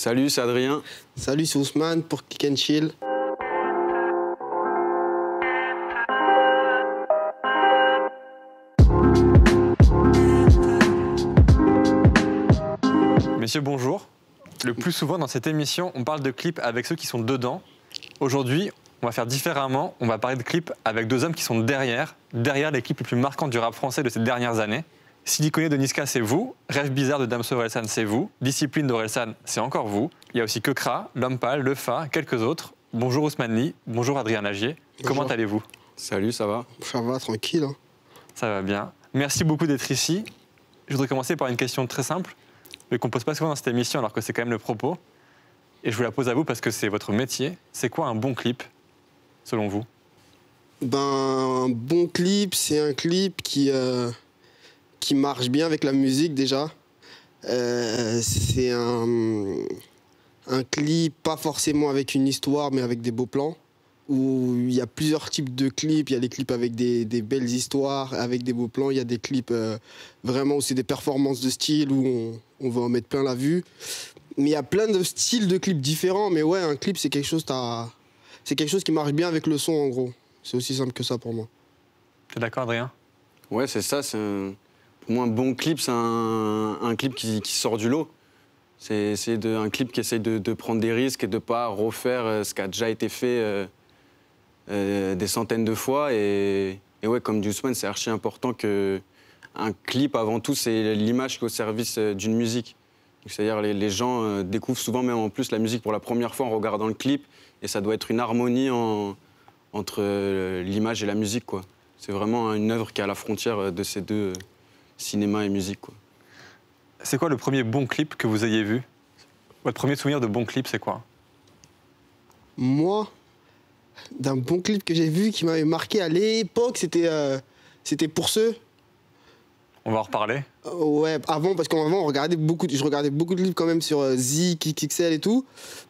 Salut, c'est Adrien. Salut, c'est Ousmane pour Kick and Chill. Messieurs, bonjour. Le plus souvent dans cette émission, on parle de clips avec ceux qui sont dedans. Aujourd'hui, on va faire différemment. On va parler de clips avec deux hommes qui sont derrière les clips les plus marquants du rap français de ces dernières années. Siliconé de Niska, c'est vous. Rêve bizarre de Damso Orelsan, c'est vous. Discipline d'Orelsan, c'est encore vous. Il y a aussi Keukra, L'Homme Pâle, Le Fa, quelques autres. Bonjour Ousmane Ly, bonjour Adrien Nagier. Comment allez-vous? Salut, ça va? Ça va, tranquille. Hein. Ça va bien. Merci beaucoup d'être ici. Je voudrais commencer par une question très simple, mais qu'on ne pose pas souvent dans cette émission alors que c'est quand même le propos. Et je vous la pose à vous parce que c'est votre métier. C'est quoi un bon clip, selon vous? Un bon clip, c'est un clip qui marche bien avec la musique déjà. C'est un clip, pas forcément avec une histoire, mais avec des beaux plans. Où il y a plusieurs types de clips. Il y a les clips avec des belles histoires, avec des beaux plans. Il y a des clips vraiment où c'est des performances de style, où on va en mettre plein la vue. Mais il y a plein de styles de clips différents. Mais ouais, un clip, c'est quelque chose qui marche bien avec le son, en gros. C'est aussi simple que ça pour moi. T'es d'accord, Adrien? Ouais, c'est ça. Pour moi, un bon clip, c'est un clip qui sort du lot. C'est un clip qui essaye de prendre des risques et de ne pas refaire ce qui a déjà été fait des centaines de fois. Et ouais, comme dit Ousmane, c'est archi important qu'un clip, avant tout, c'est l'image qui est au service d'une musique. C'est-à-dire les gens découvrent souvent même en plus la musique pour la première fois en regardant le clip. Et ça doit être une harmonie entre l'image et la musique, quoi. C'est vraiment une œuvre qui est à la frontière de ces deux, cinéma et musique, quoi. C'est quoi le premier bon clip que vous ayez vu? Votre premier souvenir de bon clip, c'est quoi? Moi, d'un bon clip que j'ai vu qui m'avait marqué à l'époque, c'était Pour ceux. On va en reparler. Ouais, avant, parce qu'avant, je regardais beaucoup de clips quand même sur Zik, XXL et tout.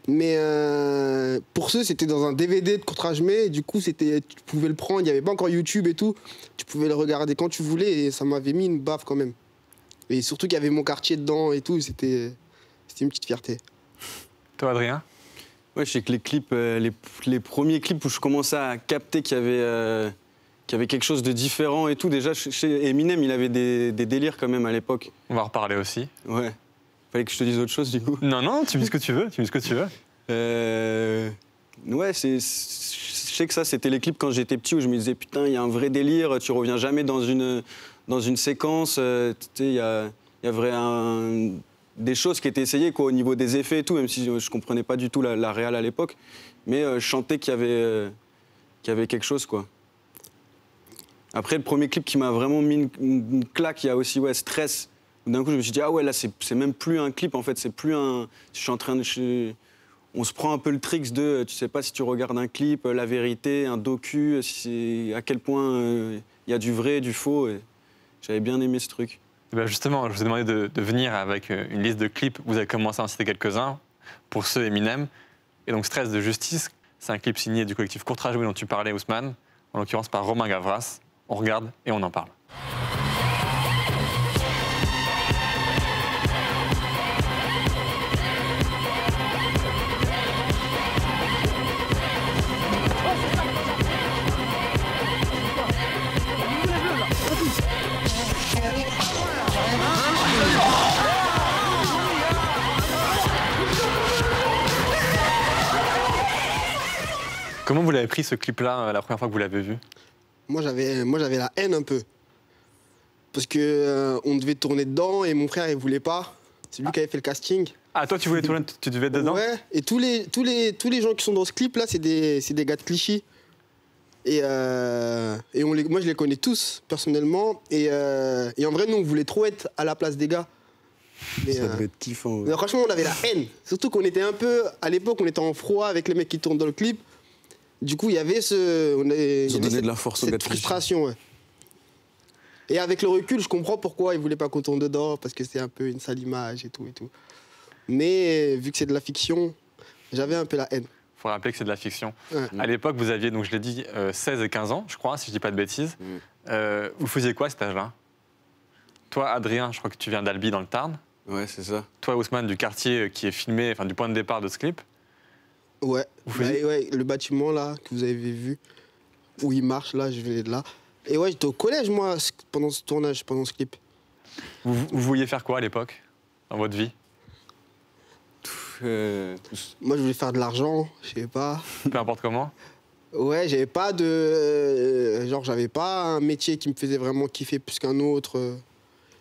Mais Pour ceux, c'était dans un DVD de Courtrage May. Et du coup, tu pouvais le prendre, il n'y avait pas encore YouTube et tout. Tu pouvais le regarder quand tu voulais et ça m'avait mis une baffe quand même. Et surtout qu'il y avait mon quartier dedans et tout, c'était une petite fierté. Toi, Adrien? Ouais, je sais que les clips, les premiers clips où je commençais à capter qu'il y avait quelque chose de différent et tout. Déjà, chez Eminem, il avait des délires quand même à l'époque. On va en reparler aussi. Ouais. Fallait que je te dise autre chose, du coup. Non, tu me dis ce que tu veux, Ouais, je sais que ça, c'était les clips quand j'étais petit où je me disais, putain, il y a un vrai délire, tu reviens jamais dans une séquence. Il y a des choses qui étaient essayées, quoi, au niveau des effets et tout, même si je comprenais pas du tout la réal à l'époque. Mais je sentais qu'il y avait quelque chose, quoi. Après, le premier clip qui m'a vraiment mis une claque, il y a aussi Stress. D'un coup, je me suis dit, ah ouais, là, c'est même plus un clip, en fait. C'est plus un... Je suis en train de... On se prend un peu le trick de, tu sais pas si tu regardes un clip, la vérité, un docu, à quel point il y a du vrai, du faux. Et j'avais bien aimé ce truc. Ben justement, je vous ai demandé de venir avec une liste de clips. Vous avez commencé à en citer quelques-uns. Pour ceux, Eminem. Et donc, Stress de Justice, c'est un clip signé du collectif Courtrage May dont tu parlais, Ousmane. En l'occurrence par Romain Gavras. On regarde et on en parle. Comment vous l'avez pris ce clip-là la première fois que vous l'avez vu? Moi, j'avais la haine un peu. Parce que on devait tourner dedans et mon frère, il voulait pas. C'est lui qui avait fait le casting. Ah, toi, tu voulais tourner, tu devais être dedans? Ouais, et tous les gens qui sont dans ce clip-là, c'est des gars de Clichy. Et moi, je les connais tous, personnellement. Et en vrai, nous, on voulait trop être à la place des gars. Mais, ça devait être kiffant. Ouais. Franchement, on avait la haine. Surtout qu'on était un peu... À l'époque, on était en froid avec les mecs qui tournent dans le clip. Du coup, il y avait Ils ont donné de la force aux gars de Clichy. Frustration, ouais. Et avec le recul, je comprends pourquoi ils voulaient pas qu'on tourne dedans, parce que c'est un peu une sale image et tout et tout. Mais vu que c'est de la fiction, j'avais un peu la haine. Il faut rappeler que c'est de la fiction. Ouais. À l'époque, vous aviez, donc je l'ai dit, 16 et 15 ans, je crois, si je dis pas de bêtises. Vous faisiez quoi à cet âge-là? Toi, Adrien, je crois que tu viens d'Albi dans le Tarn. Ouais, c'est ça. Toi, Ousmane, du quartier qui est filmé, enfin du point de départ de ce clip. Ouais. Vous Bah, faisiez- ouais, le bâtiment là que vous avez vu, où il marche là, je venais de là. Et ouais, j'étais au collège moi pendant ce tournage, pendant ce clip. Vous vouliez faire quoi à l'époque, dans votre vie? Moi je voulais faire de l'argent, je sais pas. Peu importe comment. Ouais, j'avais pas de. Genre, j'avais pas un métier qui me faisait vraiment kiffer plus qu'un autre.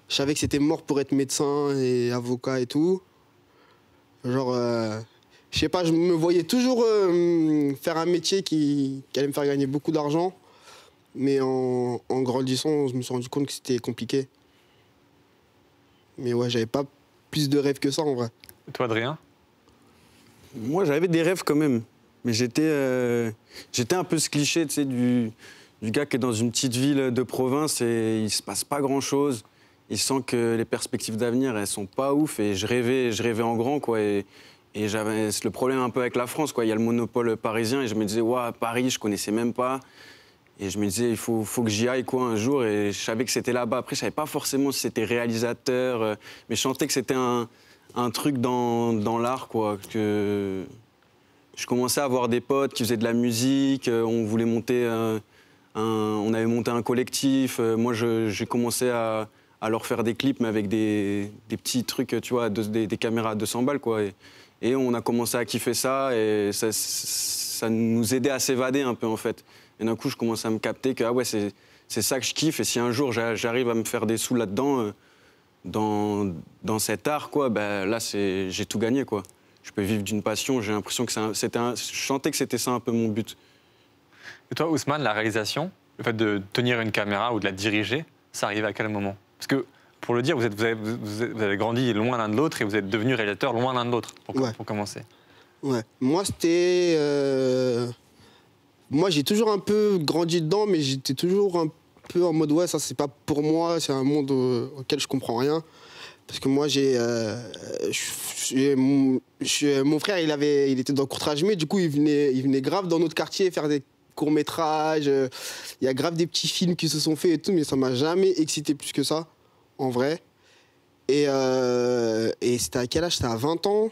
Je savais que c'était mort pour être médecin et avocat et tout. Genre, je sais pas, je me voyais toujours faire un métier qui allait me faire gagner beaucoup d'argent. Mais en grandissant, je me suis rendu compte que c'était compliqué. Mais ouais, j'avais pas plus de rêves que ça en vrai. Et toi, Adrien? Moi, j'avais des rêves quand même. Mais j'étais un peu ce cliché, tu sais, du gars qui est dans une petite ville de province et il se passe pas grand-chose. Il sent que les perspectives d'avenir, elles sont pas ouf. Et je rêvais en grand, quoi. Et j'avais le problème un peu avec la France, quoi. Il y a le monopole parisien et je me disais, ouais, Paris, je connaissais même pas. Et je me disais, il faut que j'y aille, quoi, un jour. Et je savais que c'était là-bas. Après, je savais pas forcément si c'était réalisateur, mais je sentais que c'était un truc dans l'art, quoi. Que je commençais à avoir des potes qui faisaient de la musique, on voulait monter on avait monté un collectif. Moi, j'ai commencé à leur faire des clips, mais avec des petits trucs, tu vois, des caméras à 200 balles, quoi. Et on a commencé à kiffer ça, et ça nous aidait à s'évader un peu, en fait. Et d'un coup, je commençais à me capter que, ah ouais, c'est ça que je kiffe, et si un jour j'arrive à me faire des sous là-dedans, dans cet art, quoi, ben là, j'ai tout gagné, quoi. Je peux vivre d'une passion, j'ai l'impression que je sentais que c'était ça un peu mon but. Et toi, Ousmane, la réalisation, le fait de tenir une caméra ou de la diriger, ça arrive à quel moment? Parce que, pour le dire, vous avez grandi loin l'un de l'autre et vous êtes devenus réalisateurs loin l'un de l'autre, pour commencer. Ouais. Moi, c'était. Moi, j'ai toujours un peu grandi dedans, mais j'étais toujours un peu en mode, ouais, ça, c'est pas pour moi, c'est un monde auquel je comprends rien. Parce que moi, mon frère, il était dans Courtrage, mais du coup, il venait grave dans notre quartier faire des courts-métrages. Il y a grave des petits films qui se sont faits et tout, mais ça m'a jamais excité plus que ça, en vrai. Et c'était à quel âge? C'était à 20 ans.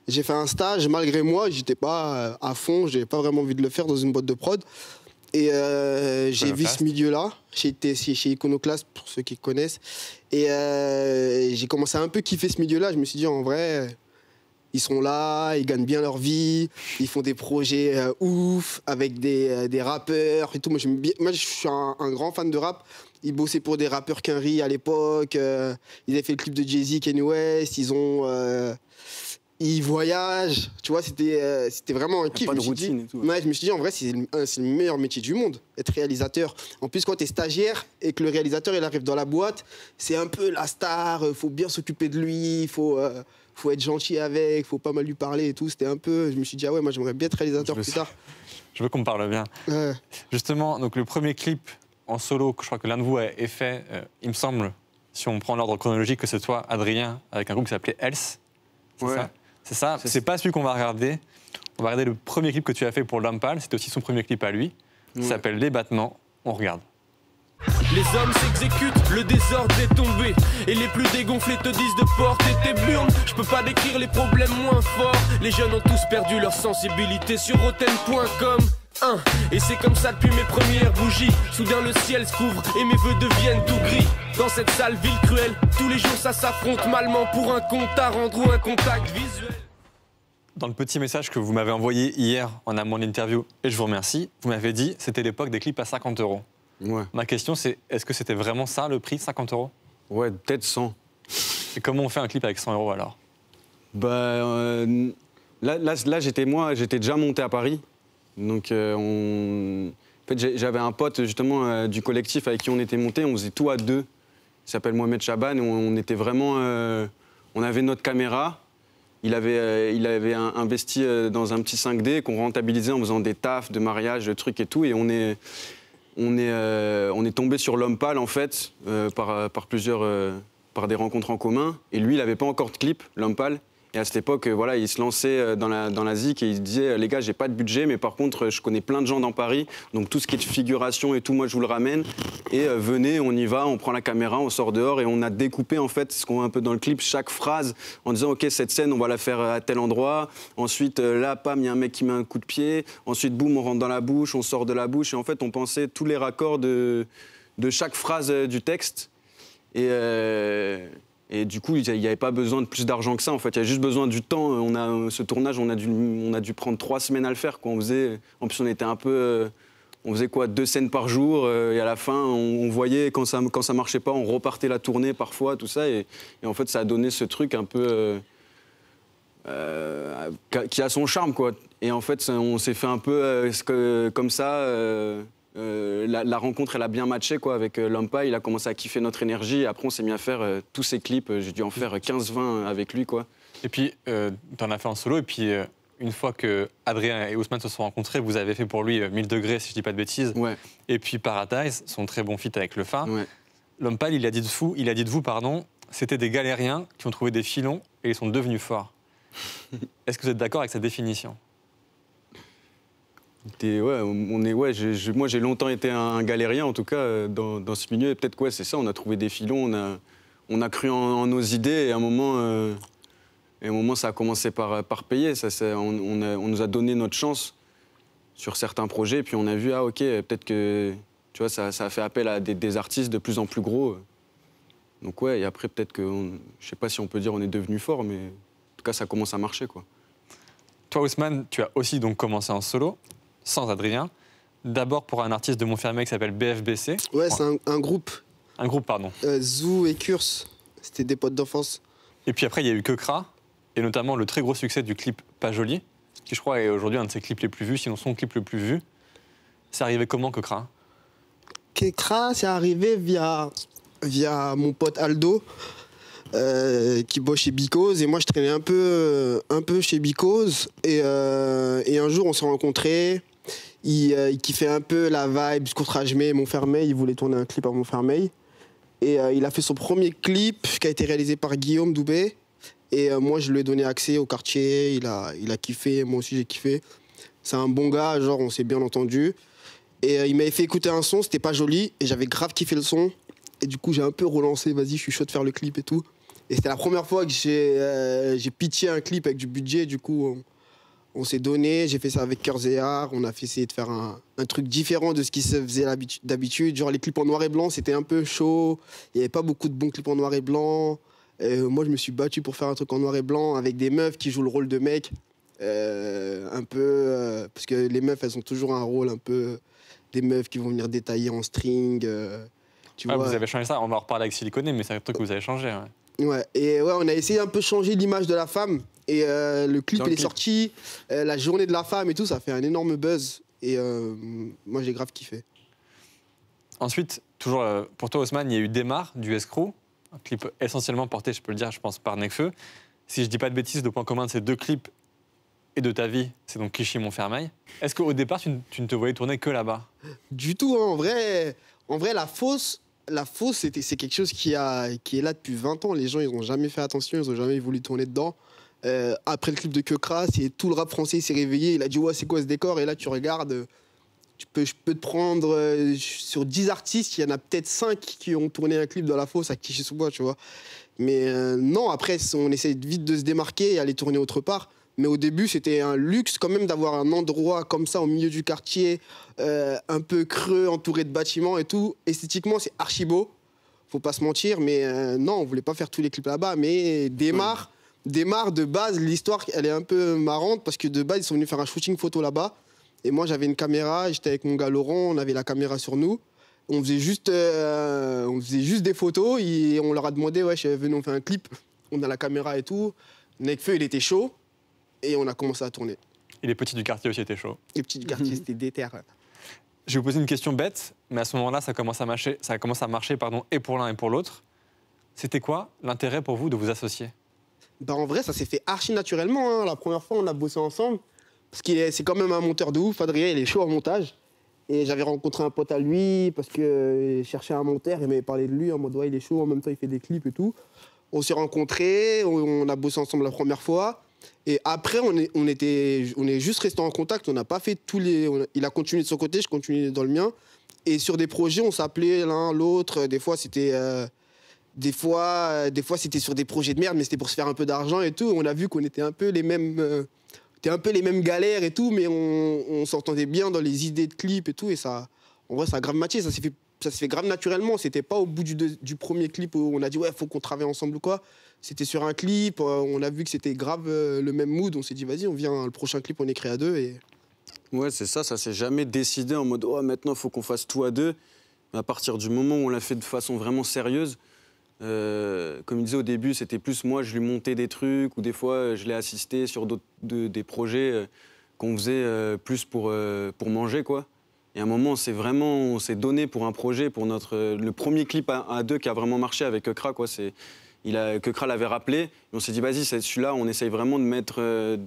J'ai fait un stage, malgré moi, j'étais pas à fond, j'avais pas vraiment envie de le faire dans une boîte de prod. Et j'ai vu ce milieu-là, j'ai été chez Iconoclast, pour ceux qui connaissent. Et j'ai commencé à un peu kiffer ce milieu-là. Je me suis dit, en vrai, ils sont là, ils gagnent bien leur vie, ils font des projets ouf, avec des rappeurs et tout. Moi, je suis un grand fan de rap. Ils bossaient pour des rappeurs Quinry à l'époque. Ils avaient fait le clip de Jay-Z, Kanye West. Ils voyagent, tu vois, c'était vraiment un kiff. Pas de routine et tout. Ouais, je me suis dit, en vrai, c'est le meilleur métier du monde, être réalisateur. En plus, quand tu es stagiaire et que le réalisateur, il arrive dans la boîte, c'est un peu la star, faut bien s'occuper de lui, faut être gentil avec, faut pas mal lui parler et tout. C'était un peu, je me suis dit, ah ouais, moi, j'aimerais bien être réalisateur plus tard. Je veux qu'on me parle bien. Ouais. Justement, donc le premier clip en solo que je crois que l'un de vous a fait, il me semble, si on prend l'ordre chronologique, que c'est toi, Adrien, avec un groupe qui s'appelait Else. C'est Ouais. ça? C'est ça. C'est pas celui qu'on va regarder. On va regarder le premier clip que tu as fait pour Lompal. C'était aussi son premier clip à lui. Ça s'appelle Les Battements. On regarde. Les hommes s'exécutent, le désordre est tombé. Et les plus dégonflés te disent de porter tes burnes. Je peux pas décrire les problèmes moins forts. Les jeunes ont tous perdu leur sensibilité sur Rotten.com. Et c'est comme ça depuis mes premières bougies. Soudain le ciel se couvre et mes vœux deviennent tout gris. Dans cette sale ville cruelle, tous les jours ça s'affronte malement pour un compte à rendre ou un contact visuel. Dans le petit message que vous m'avez envoyé hier en amont de l'interview, et je vous remercie, vous m'avez dit c'était l'époque des clips à 50 €. Ouais. Ma question c'est, est-ce que c'était vraiment ça le prix, 50 €? Ouais, peut-être 100. Et comment on fait un clip avec 100 € alors? Bah, là j'étais déjà monté à Paris. Donc, en fait, j'avais un pote justement du collectif avec qui on était monté. On faisait tout à deux. Il s'appelle Mohamed Chaban. On était vraiment. On avait notre caméra. Il avait investi dans un petit 5D qu'on rentabilisait en faisant des tafs, de mariage, de trucs et tout. Et on est tombé sur Lompal en fait par des rencontres en commun. Et lui, il n'avait pas encore de clip, Lompal. Et à cette époque, voilà, il se lançait dans la ZIC et il disait, les gars, j'ai pas de budget, mais par contre, je connais plein de gens dans Paris, donc tout ce qui est de figuration et tout, moi, je vous le ramène. Et venez, on y va, on prend la caméra, on sort dehors et on a découpé, en fait, ce qu'on voit un peu dans le clip, chaque phrase en disant, OK, cette scène, on va la faire à tel endroit. Ensuite, là, pam, il y a un mec qui met un coup de pied. Ensuite, boum, on rentre dans la bouche, on sort de la bouche. Et en fait, on pensait tous les raccords de chaque phrase du texte. Et du coup, il n'y avait pas besoin de plus d'argent que ça. En fait, il y a juste besoin du temps. Ce tournage, on a dû prendre 3 semaines à le faire, quoi. En plus, on était un peu... on faisait quoi, 2 scènes par jour. Et à la fin, on voyait quand ça marchait pas, on repartait la tournée parfois, tout ça. Et en fait, ça a donné ce truc un peu... qui a son charme, quoi. Et en fait, on s'est fait un peu comme ça... la rencontre, elle a bien matché, quoi, avec Lampa. Il a commencé à kiffer notre énergie. Et après, on s'est mis à faire tous ses clips. J'ai dû en faire 15-20 avec lui, quoi. Et puis, tu en as fait en solo. Et puis, une fois que Adrien et Ousmane se sont rencontrés, vous avez fait pour lui 1000 degrés, si je dis pas de bêtises. Ouais. Et puis, Paradise, son très bon feat avec Le Fa. Ouais. Lampa, il a dit de vous, c'était des galériens qui ont trouvé des filons et ils sont devenus forts. Est-ce que vous êtes d'accord avec cette définition ? Moi, j'ai longtemps été un galérien, en tout cas, dans ce milieu. Et peut-être que c'est ça, on a trouvé des filons, on a cru en nos idées. Et à un moment, ça a commencé par payer. On nous a donné notre chance sur certains projets. Et puis on a vu, OK, peut-être que tu vois, ça a fait appel à des artistes de plus en plus gros. Donc ouais, et après, peut-être que, je sais pas si on peut dire on est devenu fort, mais en tout cas, ça commence à marcher, quoi. Toi, Ousmane, tu as aussi donc commencé en solo, sans Adrien. D'abord pour un artiste de Montfermeil qui s'appelle BFBC. Ouais, c'est un groupe. Un groupe, pardon. Zou et Curse, c'était des potes d'enfance. Et puis après, il y a eu Kekra, et notamment le très gros succès du clip Pas Joli, qui je crois est aujourd'hui un de ses clips les plus vus, sinon son clip le plus vu. C'est arrivé comment, Kekra ? Kekra, c'est arrivé via mon pote Aldo, qui bosse chez Because, et moi je traînais un peu chez Because, et un jour on s'est rencontrés. Il kiffait un peu la vibe Courtrajmé, Montfermeil, il voulait tourner un clip à Montfermeil. Et il a fait son premier clip qui a été réalisé par Guillaume Doubé. Et moi, je lui ai donné accès au quartier, il a kiffé, moi aussi j'ai kiffé. C'est un bon gars, genre on s'est bien entendu. Et il m'avait fait écouter un son, c'était Pas Joli, et j'avais grave kiffé le son. Et du coup, j'ai un peu relancé, vas-y, je suis chaud de faire le clip et tout. Et c'était la première fois que j'ai pitché un clip avec du budget, du coup... On s'est donné, j'ai fait ça avec Cœurs et Art, on a fait essayer de faire un truc différent de ce qui se faisait d'habitude. Genre les clips en noir et blanc, c'était un peu chaud, il n'y avait pas beaucoup de bons clips en noir et blanc. Moi, je me suis battu pour faire un truc en noir et blanc avec des meufs qui jouent le rôle de mec. Parce que les meufs, elles ont toujours un rôle un peu... Des meufs qui vont venir détailler en string. Tu vois. Vous avez changé ça, on va en reparler avec Siliconé, mais c'est un truc que vous avez changé. Ouais, et ouais, on a essayé un peu de changer l'image de la femme. Et le clip, il est sorti, la journée de la femme et tout, ça fait un énorme buzz. Et moi, j'ai grave kiffé. Ensuite, toujours pour toi, Ousmane, il y a eu Démarre du Escrew, un clip essentiellement porté, je peux le dire, je pense, par Nekfeu. Si je dis pas de bêtises, le point commun de ces deux clips et de ta vie, c'est donc Clichy-Montfermeil. Est-ce qu'au départ, tu ne te voyais tourner que là-bas ? Du tout, hein. En vrai, la fosse, c'est quelque chose qui est là depuis 20 ans. Les gens, ils n'ont jamais fait attention, ils n'ont jamais voulu tourner dedans. Après le clip de Kekra, tout le rap français s'est réveillé. Il a dit ouais, c'est quoi ce décor ? Et là, tu regardes, je peux te prendre sur 10 artistes, il y en a peut-être 5 qui ont tourné un clip dans la fosse à Clichy-sous-Bois, tu vois. Mais non, après, on essaie vite de se démarquer et aller tourner autre part. Mais au début, c'était un luxe quand même d'avoir un endroit comme ça au milieu du quartier, un peu creux, entouré de bâtiments et tout. Esthétiquement, c'est archi beau, faut pas se mentir. Mais non, on voulait pas faire tous les clips là-bas. Mais Démarre, de base, l'histoire, elle est un peu marrante parce que de base, ils sont venus faire un shooting photo là-bas. Et moi, j'avais une caméra, j'étais avec mon gars Laurent, on avait la caméra sur nous. On faisait juste des photos et on leur a demandé, ouais, venez, on fait un clip. On a la caméra et tout. Nekfeu, il était chaud. Et on a commencé à tourner. Et les petits du quartier aussi étaient chauds. Les petits du quartier, c'était déter. Je vais vous poser une question bête, mais à ce moment-là, ça commence à marcher, et pour l'un et pour l'autre. C'était quoi l'intérêt pour vous de vous associer ? En vrai, ça s'est fait archi naturellement. Hein. La première fois, on a bossé ensemble. Parce que c'est quand même un monteur de ouf. Adrien, il est chaud en montage. Et j'avais rencontré un pote à lui parce qu'il cherchait un monteur. Il m'avait parlé de lui en mode ouais, il est chaud. En même temps, il fait des clips et tout. On s'est rencontrés, on a bossé ensemble la première fois. Et après, on est juste restés en contact. On n'a pas fait tous les... Il a continué de son côté, je continue dans le mien. Et sur des projets, on s'appelait l'un, l'autre. Des fois, c'était... Des fois, c'était sur des projets de merde, mais c'était pour se faire un peu d'argent et tout. On a vu qu'on était un peu les mêmes galères et tout, mais on s'entendait bien dans les idées de clips et tout. Et ça, en vrai, ça a grave matché. Ça se fait grave naturellement. C'était pas au bout du premier clip où on a dit ouais, faut qu'on travaille ensemble ou quoi. C'était sur un clip. On a vu que c'était grave le même mood. On s'est dit vas-y, on vient le prochain clip, on écrit à deux. Et... Ouais, c'est ça. Ça s'est jamais décidé en mode oh, maintenant, faut qu'on fasse tout à deux. Mais à partir du moment où on l'a fait de façon vraiment sérieuse, comme il disait au début, c'était plus moi, je lui montais des trucs ou des fois, je l'ai assisté sur des projets qu'on faisait plus pour manger, quoi. Et à un moment, on s'est donné pour un projet, pour le premier clip à deux qui a vraiment marché avec Keukra, quoi. Keukra l'avait rappelé, et on s'est dit, vas-y, celui-là, on essaye vraiment de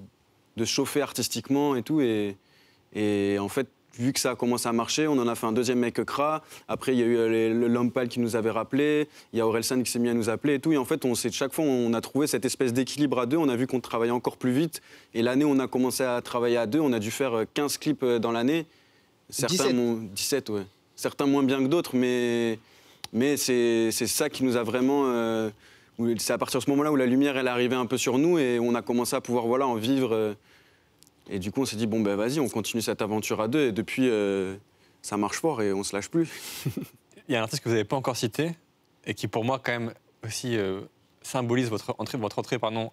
chauffer artistiquement et tout. Et en fait, vu que ça a commencé à marcher, on en a fait un deuxième avec Keukra. Après, il y a eu Lampal qui nous avait rappelé, il y a Orelsan qui s'est mis à nous appeler et tout. Et en fait, chaque fois, on a trouvé cette espèce d'équilibre à deux. On a vu qu'on travaillait encore plus vite. Et l'année où on a commencé à travailler à deux, on a dû faire 15 clips dans l'année. 17, ouais. Certains moins bien que d'autres, mais c'est ça qui nous a vraiment... c'est à partir de ce moment-là où la lumière, elle est arrivée un peu sur nous et on a commencé à pouvoir en vivre. Et du coup, on s'est dit, bon, ben vas-y, on continue cette aventure à deux. Et depuis, ça marche fort et on se lâche plus. Il y a un artiste que vous n'avez pas encore cité et qui, pour moi, quand même, aussi symbolise votre entrée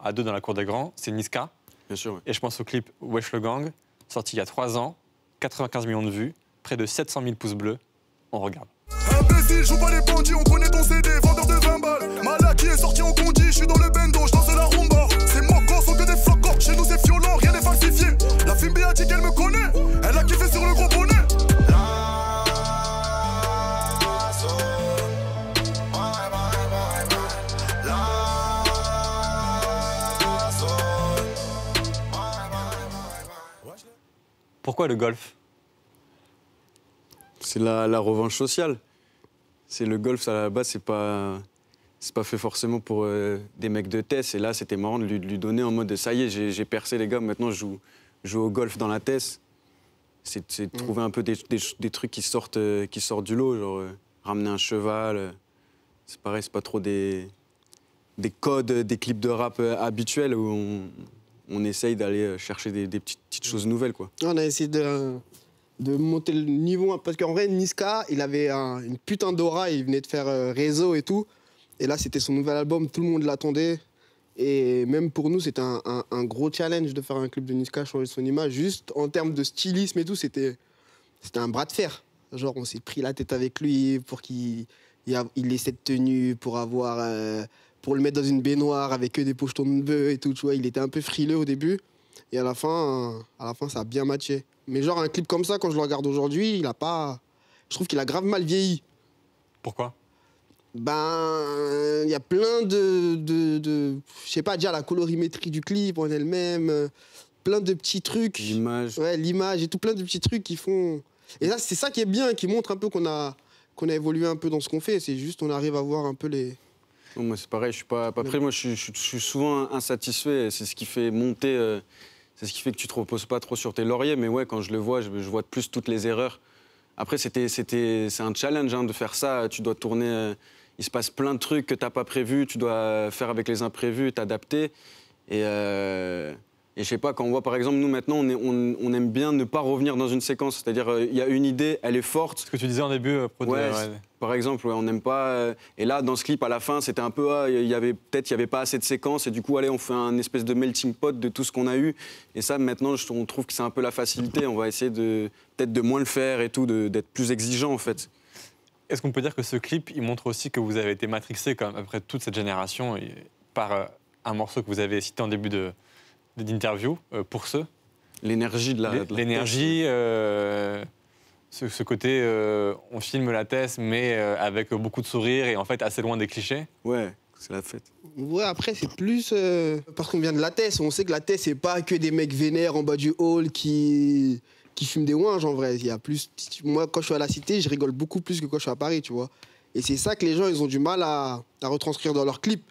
à deux dans la cour des grands, c'est Niska. Bien sûr, ouais. Et je pense au clip Wesh le Gang, sorti il y a 3 ans, 95 millions de vues, près de 700 000 pouces bleus. On regarde. Imbécile, joue pas les bandits, on connaît ton CD, vendeur de 20 balles. Malaki est sorti en condi, je suis dans le bendo, je danse la rumba. C'est mocos, sont que des flocons, chez nous c'est violent, rien n'est falsifié. La fille a dit qu'elle me connaît, elle a kiffé sur le gros bonnet. Pourquoi le golf? C'est la revanche sociale. C'est le golf, à la base, c'est pas fait forcément pour des mecs de Tess. Et là, c'était marrant de lui donner en mode ça y est, j'ai percé les gars, maintenant je joue au golf dans la Tess. C'est de trouver un peu des trucs qui sortent du lot, genre ramener un cheval. C'est pareil, c'est pas trop des codes, des clips de rap habituels où on essaye d'aller chercher des petites choses nouvelles, quoi. On a essayé de monter le niveau, parce qu'en vrai, Niska, il avait une putain d'aura, il venait de faire Réseau et tout. Et là, c'était son nouvel album, tout le monde l'attendait. Et même pour nous, c'était un gros challenge de faire un clip de Niska, changer son image. Juste en termes de stylisme et tout, c'était un bras de fer. Genre, on s'est pris la tête avec lui pour qu'il ait cette tenue, pour le mettre dans une baignoire avec que des pochetons de bœuf et tout. Tu vois, il était un peu frileux au début. Et à la fin, ça a bien matché. Mais genre, un clip comme ça, quand je le regarde aujourd'hui, je trouve qu'il a grave mal vieilli. Pourquoi? Il y a plein je sais pas, déjà la colorimétrie du clip en elle-même, plein de petits trucs. L'image. Ouais, l'image et tout, plein de petits trucs qui font... Et là, c'est ça qui est bien, qui montre un peu qu'on a évolué un peu dans ce qu'on fait. C'est juste, on arrive à voir un peu les... Non, moi, c'est pareil, je suis pas... Après, moi, je suis souvent insatisfait. C'est ce qui fait monter... C'est ce qui fait que tu te reposes pas trop sur tes lauriers. Mais ouais, quand je le vois, je vois de plus toutes les erreurs. Après, c'est un challenge de faire ça. Tu dois tourner... il se passe plein de trucs que tu n'as pas prévus. Tu dois faire avec les imprévus, t'adapter. Et je sais pas, quand on voit, par exemple, nous, maintenant, on aime bien ne pas revenir dans une séquence. C'est-à-dire, il y a une idée, elle est forte. Ce que tu disais en début, par exemple, on n'aime pas... et là, dans ce clip, à la fin, c'était un peu... il y avait pas assez de séquences. Et du coup, allez, on fait un espèce de melting pot de tout ce qu'on a eu. Et ça, maintenant, on trouve que c'est un peu la facilité. On va essayer peut-être de moins le faire et tout, d'être plus exigeant, en fait. Est-ce qu'on peut dire que ce clip, il montre aussi que vous avez été matrixé, quand même, après toute cette génération, par un morceau que vous avez cité en début d'interview, Pour ceux? L'énergie de la... L'énergie, ce côté, on filme la Tess, mais avec beaucoup de sourire et en fait assez loin des clichés. Ouais, c'est la fête. Ouais, après, c'est plus... parce qu'on vient de la Tess, on sait que la Tess, c'est pas que des mecs vénères en bas du hall qui fument des ouinges, en vrai. Il y a plus... Moi, quand je suis à la Cité, je rigole beaucoup plus que quand je suis à Paris, tu vois. Et c'est ça que les gens, ils ont du mal à retranscrire dans leurs clips.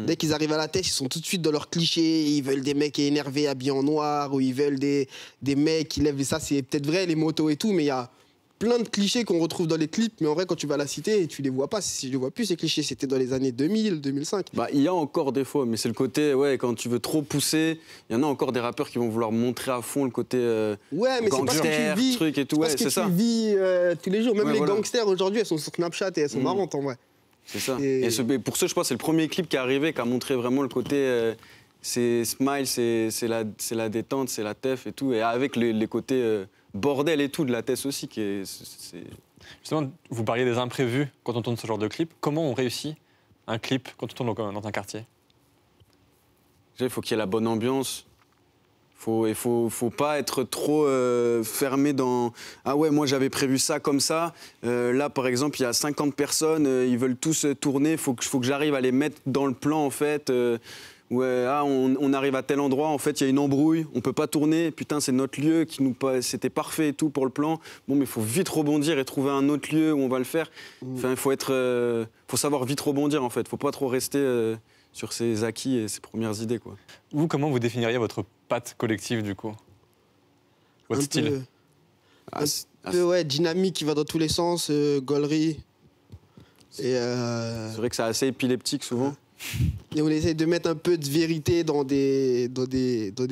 Dès qu'ils arrivent à la tête, ils sont tout de suite dans leurs clichés. Ils veulent des mecs énervés, habillés en noir, ou ils veulent des mecs qui lèvent. Et ça, c'est peut-être vrai, les motos et tout, mais il y a plein de clichés qu'on retrouve dans les clips. Mais en vrai, quand tu vas à la cité, tu les vois pas. Si je les vois plus, ces clichés, c'était dans les années 2000, 2005. Bah, il y a encore des fois, mais c'est le côté, ouais, quand tu veux trop pousser, il y en a encore des rappeurs qui vont vouloir montrer à fond le côté Ouais, mais c'est pas ce que tu vis. Truc et tout, c'est ouais, pas ce que c'est ça. tu vis tous les jours. Même Ouais, les voilà. gangsters aujourd'hui, elles sont sur Snapchat et elles sont marrantes en vrai. C'est ça. Et- Et pour ce, je pense, c'est le premier clip qui est arrivé, qui a montré vraiment le côté, c'est smile, c'est la détente, c'est la teuf et tout, et avec les côtés bordel et tout de la tête aussi, qui est, Justement, vous parliez des imprévus quand on tourne ce genre de clip. Comment on réussit un clip quand on tourne dans un quartier? il faut qu'il y ait la bonne ambiance. Il faut pas être trop fermé dans « Ah ouais, moi j'avais prévu ça comme ça. Là, par exemple, il y a 50 personnes, ils veulent tous tourner. Il faut que j'arrive à les mettre dans le plan, en fait. Ouais, ah, on arrive à tel endroit, en fait, il y a une embrouille, on peut pas tourner. Putain, c'est notre lieu, c'était parfait et tout pour le plan. Bon, mais il faut vite rebondir et trouver un autre lieu où on va le faire. Enfin, il faut savoir vite rebondir, en fait. Faut pas trop rester sur ses acquis et ses premières idées, quoi. Vous, comment vous définiriez votre patte collective, du coup? Votre Un style? peu- Ah, Un peu, ouais, dynamique qui va dans tous les sens, gaulerie. Et, c'est vrai que c'est assez épileptique souvent. et on essaie de mettre un peu de vérité dans des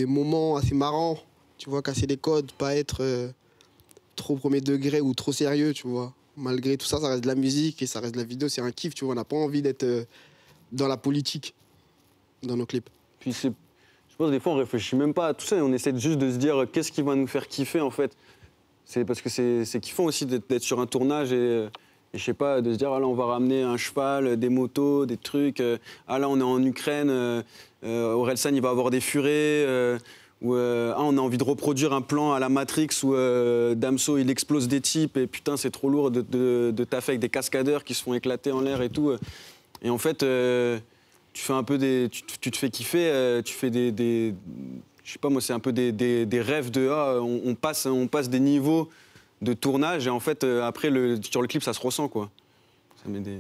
moments assez marrants. Tu vois, casser les codes, pas être trop premier degré ou trop sérieux, tu vois. Malgré tout ça, ça reste de la musique et ça reste de la vidéo, c'est un kiff, tu vois. On n'a pas envie d'être dans la politique dans nos clips. Puis je pense des fois on réfléchit même pas à tout ça, on essaie juste de se dire qu'est-ce qui va nous faire kiffer en fait. C'est parce que c'est kiffant aussi d'être sur un tournage et je sais pas, de se dire ah là on va ramener un cheval, des motos, des trucs, ah là on est en Ukraine, Orelsan il va avoir des furets, ou ah on a envie de reproduire un plan à la Matrix où Damso il explose des types et putain c'est trop lourd de taffer avec des cascadeurs qui se font éclater en l'air et tout. Et en fait tu fais un peu tu te fais kiffer, tu fais je sais pas moi, c'est un peu des rêves de on passe des niveaux de tournage et en fait après sur le clip ça se ressent quoi. Ça met des...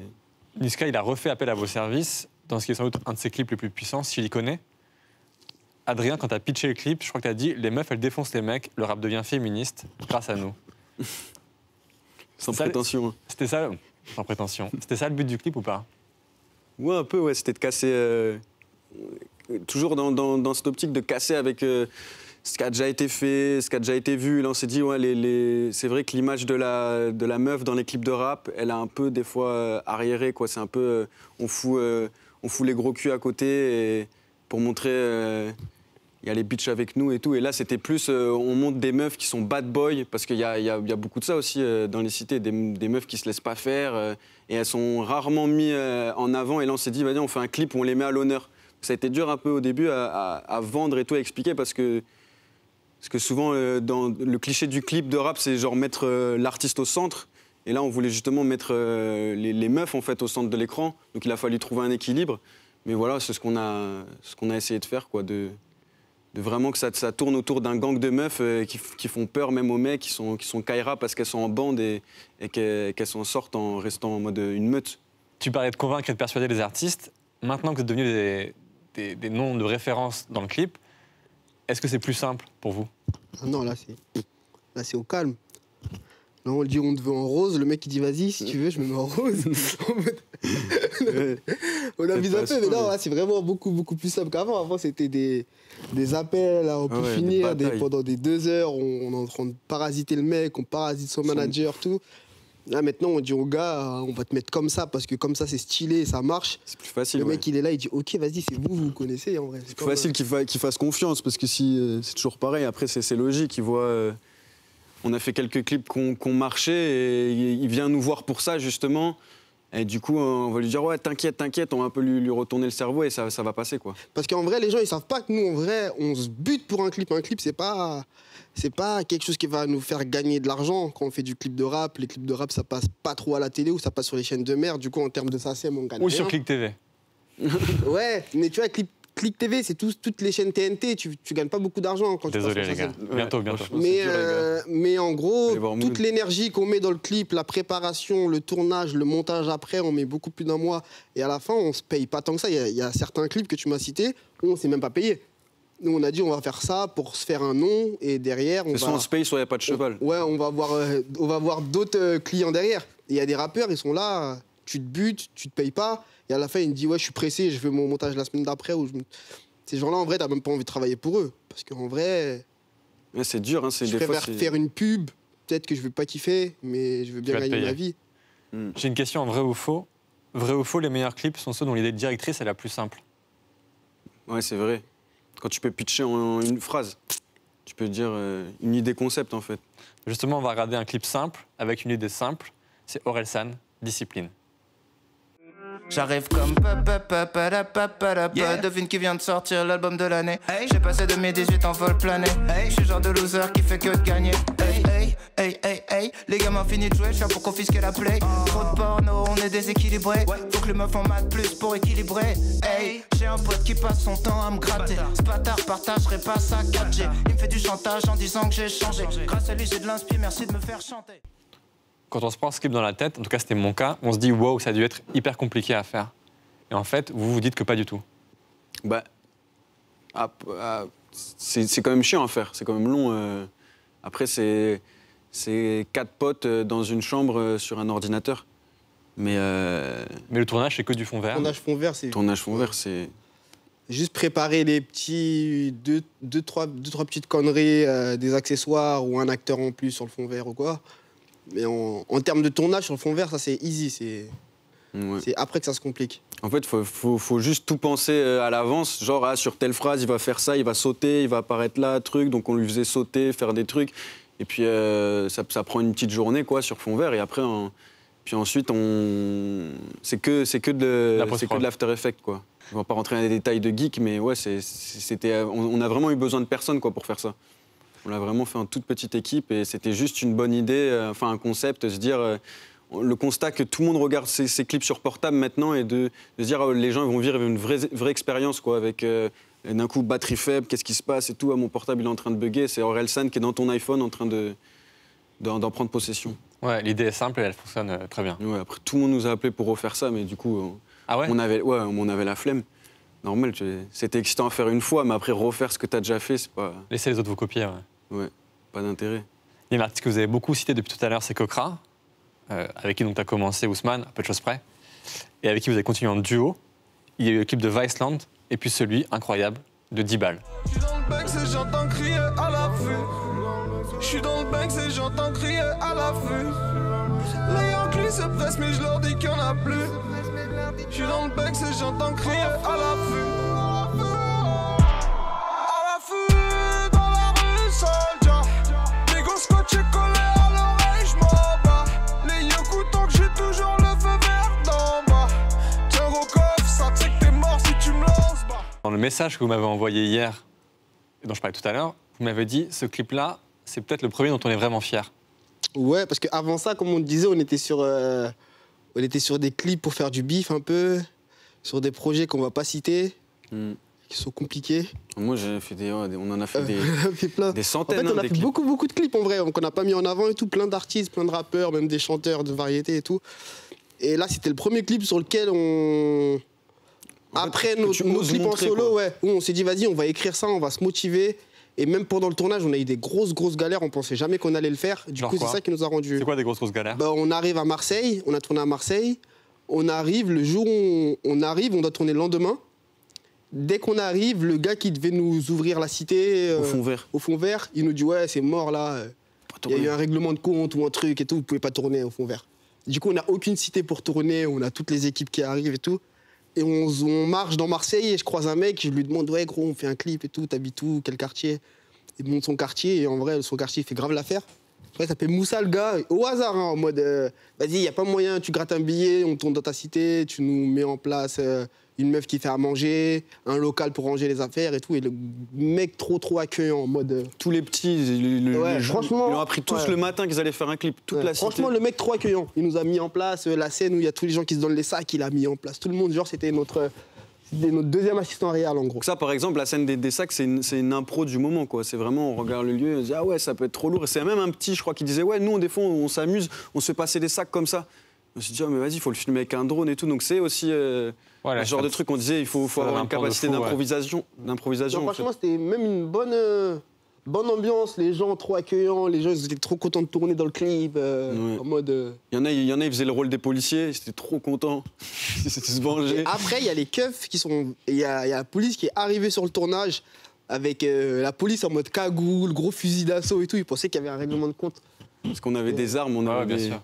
Niska, il a refait appel à vos services dans ce qui est sans doute un de ses clips les plus puissants, s'il y connaît. Adrien, quand t'as pitché le clip, je crois que t'as dit les meufs elles défoncent les mecs, le rap devient féministe grâce à nous. Sans Ça, prétention. Hein. C'était ça, sans prétention. C'était ça le but du clip ou pas? Ouais, un peu, ouais, c'était de casser. Toujours dans cette optique de casser avec ce qui a déjà été fait, ce qui a déjà été vu. Là, on s'est dit, ouais, c'est vrai que l'image de la meuf dans les clips de rap, elle a un peu, des fois, arriéré, quoi. C'est un peu. On fout les gros culs à côté et pour montrer. Il y a les bitches avec nous et tout. Et là, c'était plus, on montre des meufs qui sont bad boy, parce qu'il y a beaucoup de ça aussi dans les cités, des meufs qui se laissent pas faire, et elles sont rarement mises en avant. Et là, on s'est dit, vas-y, on fait un clip où on les met à l'honneur. Ça a été dur un peu au début à vendre et tout, à expliquer, parce que souvent, dans le cliché du clip de rap, c'est genre mettre l'artiste au centre. Et là, on voulait justement mettre les meufs, en fait, au centre de l'écran. Donc, il a fallu trouver un équilibre. Mais voilà, c'est ce qu'on a essayé de faire, quoi, de vraiment que ça tourne autour d'un gang de meufs qui font peur même aux mecs, qui sont Kaira parce qu'elles sont en bande et qu'elles s'en sortent en restant en mode une meute. Tu parlais de convaincre et de persuader les artistes. Maintenant que vous êtes devenus des noms de référence dans le clip, est-ce que c'est plus simple pour vous? Ah non, là c'est au calme. Là, on dit on te veut en rose, le mec il dit vas-y, si tu veux, je me mets en rose. On abuse un peu, mais non, là, c'est vraiment beaucoup, beaucoup plus simple qu'avant. Avant, c'était des appels, là, on peut ouais, finir des batailles. pendant des 2 heures, on est en train de parasiter le mec, on parasite son manager, tout. Là, maintenant, on dit au gars, on va te mettre comme ça, parce que comme ça, c'est stylé, ça marche. C'est plus facile. Le ouais. mec, il est là, il dit ok, vas-y, c'est vous connaissez, en vrai. C'est plus facile qu'il fasse confiance, parce que si c'est toujours pareil, après c'est logique, il voit... on a fait quelques clips qui ont marché et il vient nous voir pour ça, justement. Et du coup, on va lui dire, ouais, t'inquiète, on va un peu lui retourner le cerveau et ça va passer, quoi. Parce qu'en vrai, les gens, ils savent pas que nous, en vrai, on se bute pour un clip. Un clip, c'est pas quelque chose qui va nous faire gagner de l'argent. Quand on fait du clip de rap, les clips de rap, ça passe pas trop à la télé ou ça passe sur les chaînes de merde. Du coup, en termes de SACEM, on gagne Ou rien. sur Click TV. Ouais, mais tu vois, clip Click TV, c'est toutes les chaînes TNT. Tu gagnes pas beaucoup d'argent quand Désolé, tu passes les sur gars. scène. Bientôt. franchement, Mais, c'est dur, les gars. mais en gros, Allez voir toute Mouloud. l'énergie qu'on met dans le clip, la préparation, le tournage, le montage après, on met beaucoup plus d'un mois. Et à la fin, on se paye pas tant que ça. Il y a certains clips que tu m'as cités où on s'est même pas payé. Nous, on a dit on va faire ça pour se faire un nom et derrière, C'est soit on se paye, soit il n'y a pas de cheval. Ouais, on va voir d'autres clients derrière. Il y a des rappeurs, ils sont là, tu te butes, tu te payes pas. Et à la fin, il me dit ouais, je suis pressé, je veux mon montage la semaine d'après. Ces gens-là, en vrai, t'as même pas envie de travailler pour eux. Parce qu'en vrai, Ouais, c'est dur, hein, c'est je des fois. préfère faire une pub. Peut-être que je vais pas kiffer, mais je veux bien vas te gagner ma payer. vie. J'ai une question, vrai ou faux? Vrai ou faux, les meilleurs clips sont ceux dont l'idée directrice est la plus simple. Ouais, c'est vrai. Quand tu peux pitcher en une phrase, tu peux dire une idée concept en fait. Justement, on va regarder un clip simple, avec une idée simple. C'est Orelsan, Discipline. J'arrive comme devine qui vient de sortir l'album de l'année. J'ai passé de mes 18 en vol plané. Je suis le genre de loser qui fait que de gagner. Les gamins finissent de jouer, je suis là pour confisquer la play. Trop de porno, on est déséquilibré. Faut que les meufs en maths plus pour équilibrer. J'ai un pote qui passe son temps à me gratter. Ce bâtard partagerait pas sa 4G. Il me fait du chantage en disant que j'ai changé. Grâce à lui j'ai de l'inspi, merci de me faire chanter. Quand on se prend ce clip dans la tête, en tout cas c'était mon cas, on se dit wow, ça a dû être hyper compliqué à faire. Et en fait, vous vous dites que pas du tout. Bah, c'est quand même chiant à faire, c'est quand même long. Après, c'est 4 potes dans une chambre sur un ordinateur. Mais le tournage, c'est que du fond vert. Tournage fond vert, c'est tournage fond vert, c'est. juste préparer les petits deux, trois petites conneries, des accessoires ou un acteur en plus sur le fond vert ou quoi. Mais en termes de tournage sur le fond vert, ça c'est easy. C'est après que ça se complique. En fait, faut juste tout penser à l'avance. Genre, sur telle phrase, il va faire ça, il va sauter, il va apparaître là, truc. Donc on lui faisait sauter, faire des trucs. Et puis ça prend une petite journée quoi, sur fond vert. Et après, puis ensuite, c'est que de l'After Effects, quoi. On va pas rentrer dans les détails de geek, mais ouais, on a vraiment eu besoin de personne quoi, pour faire ça. On l'a vraiment fait en toute petite équipe et c'était juste une bonne idée, enfin un concept, se dire le constat que tout le monde regarde ces clips sur portable maintenant et de se dire les gens vont vivre une vraie expérience quoi, avec d'un coup batterie faible, qu'est-ce qui se passe et tout, mon portable il est en train de bugger, c'est Orelsan qui est dans ton iPhone en train d'en prendre possession. Ouais, l'idée est simple et elle fonctionne très bien. Ouais, après tout le monde nous a appelé pour refaire ça, mais du coup ah ouais on avait la flemme. Normal, c'était excitant à faire une fois, mais après refaire ce que tu as déjà fait, c'est pas. Laissez les autres vous copier. Ouais. Ouais, pas d'intérêt. Il y a un artiste que vous avez beaucoup cité depuis tout à l'heure, c'est Kokra, avec qui tu as commencé Ousmane, à peu de choses près, et avec qui vous avez continué en duo. Il y a eu le clip de Viceland, et puis celui, incroyable, de 10 balles. Je suis dans le Banks et j'entends crier à l'affût. Je suis dans le Banks et j'entends crier à l'affût. Les Yankees se pressent mais je leur dis qu'il n'y en a plus. Je suis dans le Banks et j'entends crier à l'affût. À l'affût. Dans le message que vous m'avez envoyé hier, et dont je parlais tout à l'heure, vous m'avez dit ce clip-là, c'est peut-être le premier dont on est vraiment fier. Ouais, parce qu'avant ça, comme on disait, on était sur des clips pour faire du bif un peu, sur des projets qu'on va pas citer, qui sont compliqués. Moi, j'ai fait on en a fait des centaines. En fait, on a des fait clips. beaucoup de clips en vrai, qu'on n'a pas mis en avant et tout, plein d'artistes, plein de rappeurs, même des chanteurs de variété et tout. Et là, c'était le premier clip sur lequel après nos clips en solo, ouais, où on s'est dit, vas-y, on va écrire ça, on va se motiver. Et même pendant le tournage, on a eu des grosses galères, on pensait jamais qu'on allait le faire. Du coup, c'est ça qui nous a rendu. C'est quoi des grosses galères? On arrive à Marseille, on a tourné à Marseille. On arrive, le jour où on arrive, on doit tourner le lendemain. Dès qu'on arrive, le gars qui devait nous ouvrir la cité au fond vert, il nous dit ouais, c'est mort là. Il y a eu un règlement de compte ou un truc et tout, vous pouvez pas tourner au fond vert. Du coup, on n'a aucune cité pour tourner, on a toutes les équipes qui arrivent et tout. Et on marche dans Marseille et je croise un mec, je lui demande ouais gros, on fait un clip et tout, t'habites où, quel quartier? Il me montre son quartier et en vrai, son quartier il fait grave l'affaire. Après, ça s'appelle Moussa le gars, au hasard, hein, en mode vas-y, y a pas moyen, tu grattes un billet, on tourne dans ta cité, tu nous mets en place une meuf qui fait à manger, un local pour ranger les affaires et tout. Et le mec trop accueillant en mode. Tous les petits, franchement, ils ont appris tous le matin qu'ils allaient faire un clip, toute la cité. Franchement, le mec trop accueillant. Il nous a mis en place la scène où il y a tous les gens qui se donnent les sacs, il a mis en place tout le monde. Genre, c'était C'était notre deuxième assistant réel, en gros. Donc ça, par exemple, la scène des sacs, c'est une impro du moment, quoi. C'est vraiment, on regarde le lieu, on se dit, ah ouais, ça peut être trop lourd. Et c'est même un petit, je crois, qui disait, ouais, nous, des fois, on s'amuse, on se fait passer des sacs comme ça. On s'est dit, oh, mais vas-y, il faut le filmer avec un drone et tout. Donc c'est aussi le genre de truc qu'on disait, il faut avoir une capacité d'improvisation. Franchement, c'était même une bonne ambiance, les gens trop accueillants, les gens ils étaient trop contents de tourner dans le clip, en mode... Il y en a, ils faisaient le rôle des policiers, ils étaient trop contents, ils se vengeaient. Après, il y a les keufs qui sont... Il y a la police qui est arrivée sur le tournage avec la police en mode cagoule, gros fusil d'assaut et tout, ils pensaient qu'il y avait un règlement de compte. Parce qu'on avait des armes, on avait... bien sûr.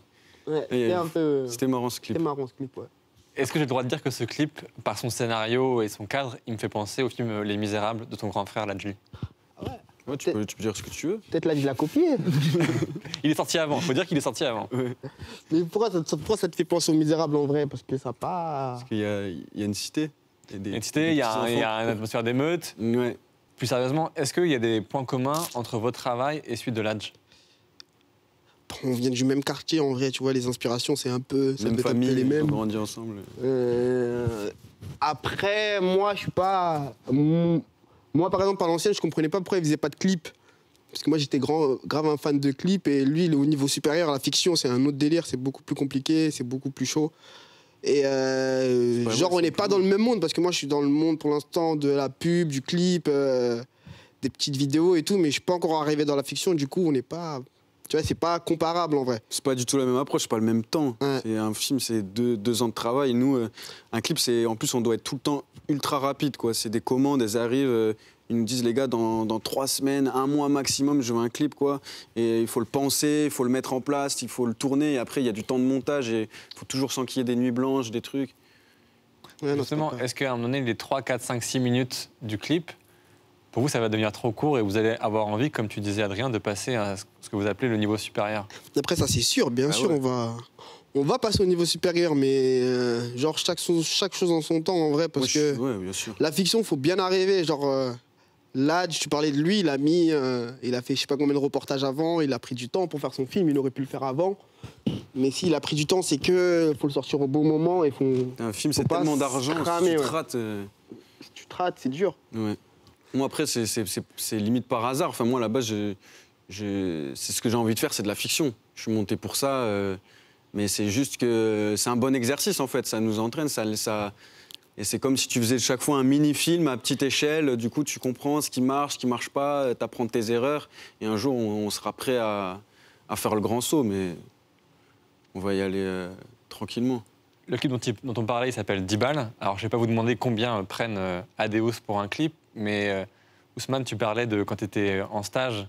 Ouais, c'était un peu... C'était marrant ce clip. C'était marrant ce clip, ouais. Est-ce que j'ai le droit de dire que ce clip, par son scénario et son cadre, il me fait penser au film Les Misérables de ton grand frère Ladji? Ouais, tu peux dire ce que tu veux. Peut-être là, je l'ai copié. Il est sorti avant, il faut dire qu'il est sorti avant. Ouais. Mais pourquoi ça te fait penser aux Misérables en vrai? Parce que ça pas... Parce qu'il y a une cité. Il y a une cité, il y a une atmosphère d'émeute. Ouais. Plus sérieusement, est-ce qu'il y a des points communs entre votre travail et celui de Ladj? On vient du même quartier en vrai, tu vois, les inspirations, c'est un peu... Même famille, les mêmes. on grandit ensemble. Après, moi, je suis pas... Moi, par exemple, à l'ancienne, je comprenais pas pourquoi il faisait pas de clips. Parce que moi, j'étais grave un fan de clips. Et lui, il est au niveau supérieur. La fiction, c'est un autre délire. C'est beaucoup plus compliqué, c'est beaucoup plus chaud. Et genre, on n'est pas dans le même monde. Parce que moi, je suis dans le monde, pour l'instant, de la pub, du clip, des petites vidéos et tout. Mais je suis pas encore arrivé dans la fiction. Du coup, on n'est pas... Tu vois, c'est pas comparable, en vrai. C'est pas du tout la même approche, c'est pas le même temps. Ouais. Un film, c'est deux ans de travail. Nous, un clip, en plus, on doit être tout le temps ultra rapide, quoi. C'est des commandes, elles arrivent, ils nous disent, les gars, dans 3 semaines, 1 mois maximum, je veux un clip, quoi. Et il faut le penser, il faut le mettre en place, il faut le tourner. Et après, il y a du temps de montage et il faut toujours s'enquiller des nuits blanches, des trucs. Ouais, non, Justement, est-ce qu'à un moment donné, les 3, 4, 5, 6 minutes du clip, pour vous, ça va devenir trop court et vous allez avoir envie, comme tu disais, Adrien, de passer à ce que vous appelez le niveau supérieur? Après, ça, c'est sûr. Bien sûr, ouais. on va passer au niveau supérieur. Mais genre, chaque chose en son temps, en vrai. Parce que Ouais, bien sûr. la fiction, faut bien arriver. Genre, Ladj, tu parlais de lui, il a fait je sais pas combien de reportages avant. Il a pris du temps pour faire son film. Il aurait pu le faire avant. Mais s'il a pris du temps, c'est que faut le sortir au bon moment. Et Un film, c'est pas tellement d'argent, cramer, si tu ouais. te rates... si tu te rates, c'est dur. Ouais. Moi, après, c'est limite par hasard. Enfin, moi, là-bas, c'est ce que j'ai envie de faire, c'est de la fiction. Je suis monté pour ça, mais c'est juste que c'est un bon exercice, en fait. Ça nous entraîne, et c'est comme si tu faisais chaque fois un mini-film à petite échelle. Du coup, tu comprends ce qui marche pas, t'apprends de tes erreurs. Et un jour, on sera prêt à faire le grand saut, mais on va y aller tranquillement. Le clip dont on parlait, il s'appelle 10 balles. Alors, je ne vais pas vous demander combien prennent Adeus pour un clip, mais Ousmane, tu parlais de quand tu étais en stage,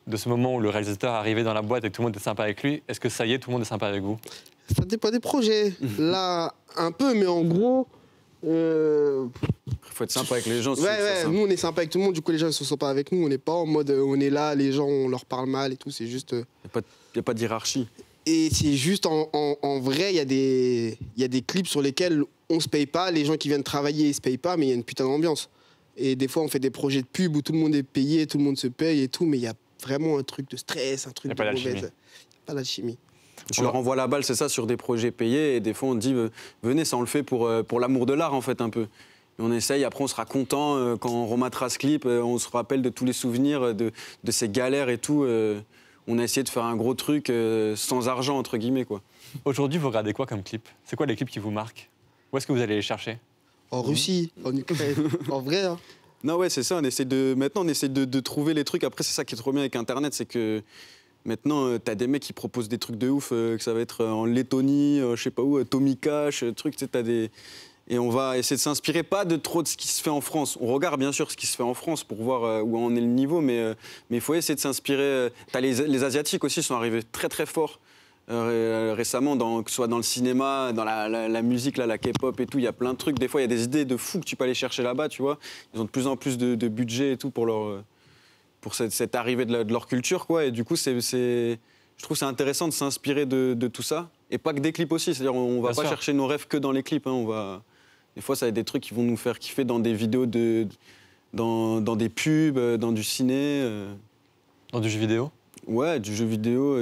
de ce moment où le réalisateur arrivait dans la boîte et tout le monde était sympa avec lui. Est-ce que ça y est, tout le monde est sympa avec vous? Ça dépend des projets. Là, un peu, mais en gros... Il faut être sympa avec les gens. Ouais, nous on est sympa avec tout le monde, du coup les gens ne sont sympas avec nous, on n'est pas en mode on est là, les gens on leur parle mal et tout, c'est juste... Il n'y a pas de hiérarchie. Et c'est juste en vrai, il y a des clips sur lesquels on se paye pas, les gens qui viennent travailler ils se payent pas, mais il y a une putain d'ambiance. Et des fois on fait des projets de pub où tout le monde est payé, tout le monde se paye et tout, mais il y a vraiment un truc de stress, un truc de mauvaise. Il n'y a pas d'alchimie. Tu leur envoies la balle, c'est ça, sur des projets payés, et des fois on te dit venez, ça on le fait pour l'amour de l'art en fait un peu. Et on essaye, après on sera content quand on rematera ce clip, on se rappelle de tous les souvenirs, de ces galères et tout. On a essayé de faire un gros truc sans argent entre guillemets quoi. Aujourd'hui, vous regardez quoi comme clip? C'est quoi les clips qui vous marquent? Où est-ce que vous allez les chercher? En Russie, en Ukraine, en vrai. Hein. Non ouais, c'est ça, maintenant on essaie de trouver les trucs. Après c'est ça qui est trop bien avec Internet, c'est que maintenant, t'as des mecs qui proposent des trucs de ouf, que ça va être en Lettonie, je sais pas où, Tommy Cash, trucs, tu sais, t'as des... Et on va essayer de s'inspirer pas de trop de ce qui se fait en France. On regarde bien sûr ce qui se fait en France pour voir où en est le niveau, mais il faut essayer de s'inspirer. T'as les Asiatiques aussi sont arrivés très très forts récemment, que ce soit dans le cinéma, dans la musique, là, la K-pop et tout. Il y a plein de trucs. Des fois, il y a des idées de fous que tu peux aller chercher là-bas, tu vois. Ils ont de plus en plus de budget et tout pour cette arrivée de leur culture, quoi. Et du coup, je trouve que c'est intéressant de s'inspirer de tout ça. Et pas que des clips aussi. C'est-à-dire, on va pas chercher nos rêves que dans les clips. Hein. Des fois, ça va être des trucs qui vont nous faire kiffer dans des vidéos, dans des pubs, dans du ciné. Dans du jeu vidéo? Ouais, du jeu vidéo,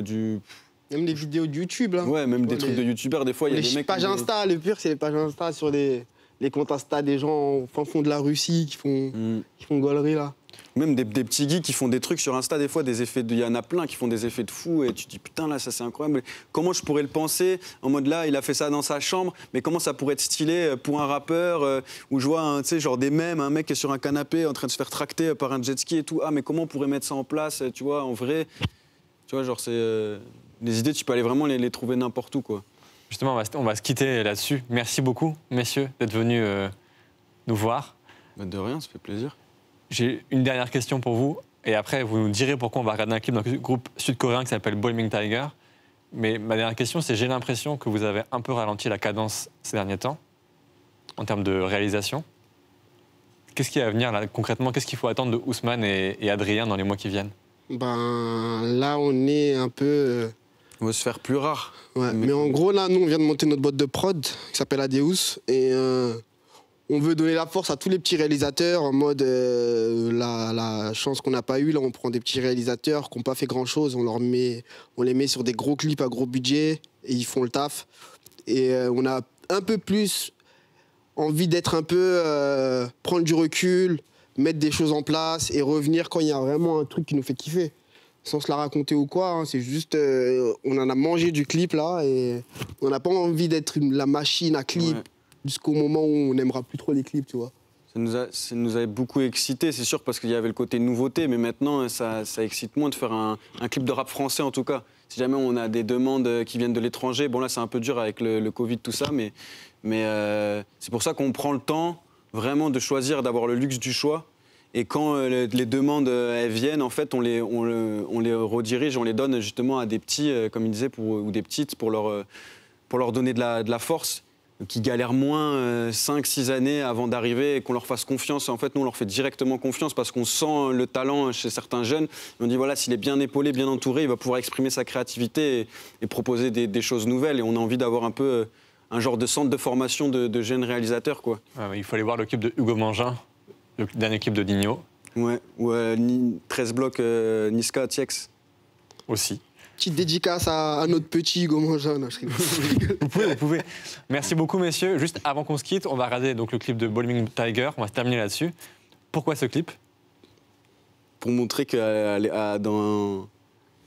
Même des vidéos de YouTube, là. Ouais, même des trucs de youtubeurs. Des fois, il y a des mecs... pages Insta, le pire, c'est les pages Insta sur les les comptes Insta des gens au fin fond de la Russie qui font gaulerie là. Même des petits geeks qui font des trucs sur Insta, des fois, des effets il y en a plein qui font des effets de fou et tu te dis putain là ça c'est incroyable. Comment je pourrais le penser en mode là il a fait ça dans sa chambre, mais comment ça pourrait être stylé pour un rappeur où je vois tu sais genre des mèmes, un mec qui est sur un canapé en train de se faire tracter par un jet ski et tout. Ah mais comment on pourrait mettre ça en place, tu vois, en vrai. Tu vois genre c'est les idées tu peux aller vraiment les trouver n'importe où quoi. Justement on va se quitter là-dessus. Merci beaucoup messieurs d'être venus nous voir. Bah, de rien, ça fait plaisir. J'ai une dernière question pour vous, et après vous nous direz pourquoi on va regarder un clip d'un groupe sud-coréen qui s'appelle Boiling Tiger. Mais ma dernière question, c'est j'ai l'impression que vous avez un peu ralenti la cadence ces derniers temps, en termes de réalisation. Qu'est-ce qui est à venir là, concrètement? Qu'est-ce qu'il faut attendre de Ousmane et Adrien dans les mois qui viennent? Ben là, on est un peu... On va se faire plus rare. Ouais, mais en gros, là, nous, on vient de monter notre boîte de prod qui s'appelle Adeus, et... on veut donner la force à tous les petits réalisateurs en mode la chance qu'on n'a pas eue. Là, on prend des petits réalisateurs qui n'ont pas fait grand-chose. On les met sur des gros clips à gros budget et ils font le taf. Et on a un peu plus envie d'être un peu... prendre du recul, mettre des choses en place et revenir quand il y a vraiment un truc qui nous fait kiffer. Sans se la raconter ou quoi, hein, c'est juste... on en a mangé du clip, là, et on n'a pas envie d'être la machine à clip. Ouais. Jusqu'au moment où on n'aimera plus trop les clips, tu vois. Ça nous a beaucoup excité, c'est sûr, parce qu'il y avait le côté nouveauté, mais maintenant, ça excite moins de faire un clip de rap français, en tout cas. Si jamais on a des demandes qui viennent de l'étranger, bon là, c'est un peu dur avec le Covid, tout ça, mais c'est pour ça qu'on prend le temps, vraiment, de choisir, d'avoir le luxe du choix. Et quand les demandes elles viennent, en fait, on les redirige, on les donne justement à des petits, comme il disait, ou des petites, pour leur donner de la force, qui galèrent moins 5-6 années avant d'arriver et qu'on leur fasse confiance. En fait, nous, on leur fait directement confiance parce qu'on sent le talent chez certains jeunes. Et on dit, voilà, s'il est bien épaulé, bien entouré, il va pouvoir exprimer sa créativité et proposer des choses nouvelles. Et on a envie d'avoir un peu un genre de centre de formation de jeunes réalisateurs, quoi. Il faut aller voir le clip de Hugo Mangin, le dernier clip de Nino. Ouais, ou 13 blocs Niska Tiex. Aussi. Petite dédicace à notre petit Hugo Mangin. Vous pouvez. Merci beaucoup, messieurs. Juste avant qu'on se quitte, on va regarder donc, le clip de Boiling Tiger. On va se terminer là-dessus. Pourquoi ce clip? Pour montrer qu'il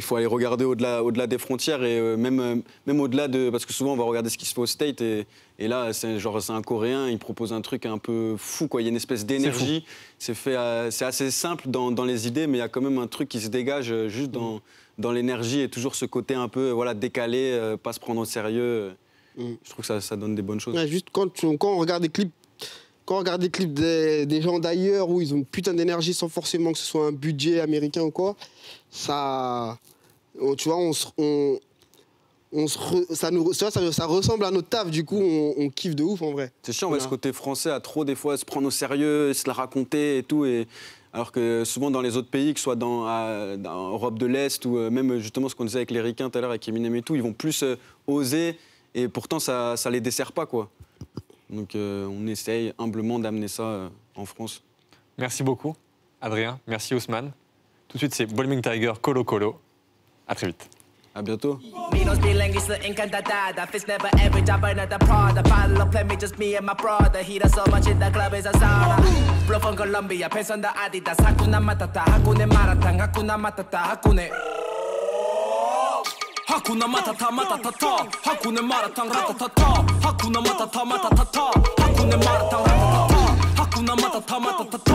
faut aller regarder au-delà des frontières et même au-delà de... Parce que souvent, on va regarder ce qui se fait au State et là, c'est un Coréen, il propose un truc un peu fou, quoi. Il y a une espèce d'énergie. C'est assez simple dans les idées, mais il y a quand même un truc qui se dégage juste dans l'énergie et toujours ce côté un peu décalé, pas se prendre au sérieux. Je trouve que ça donne des bonnes choses. Ouais, juste quand on regarde des clips, des gens d'ailleurs où ils ont une putain d'énergie sans forcément que ce soit un budget américain ou quoi, ça, tu vois, ça ressemble à notre taf, du coup on kiffe de ouf en vrai. C'est chiant, ce côté français à trop des fois se prendre au sérieux, se la raconter et tout. Alors que souvent dans les autres pays, que ce soit dans Europe de l'Est ou même justement ce qu'on disait avec les Ricains tout à l'heure, avec Eminem et tout, ils vont plus oser et pourtant ça les dessert pas, quoi. Donc on essaye humblement d'amener ça en France. Merci beaucoup, Adrien. Merci, Ousmane. Tout de suite, c'est Boiling Tiger, Colo Colo. À très vite. À bientôt. Hakuna matata matata, hakuna maratang ratatata, hakuna matata matata, hakuna maratang ratatata, hakuna matata matata,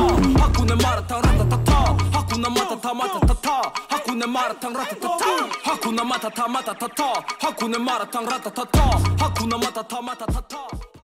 hakuna maratang ratatata, hakuna matata matata, hakuna maratang ratatata, hakuna matata matata, hakuna maratang ratatata, hakuna matata matata.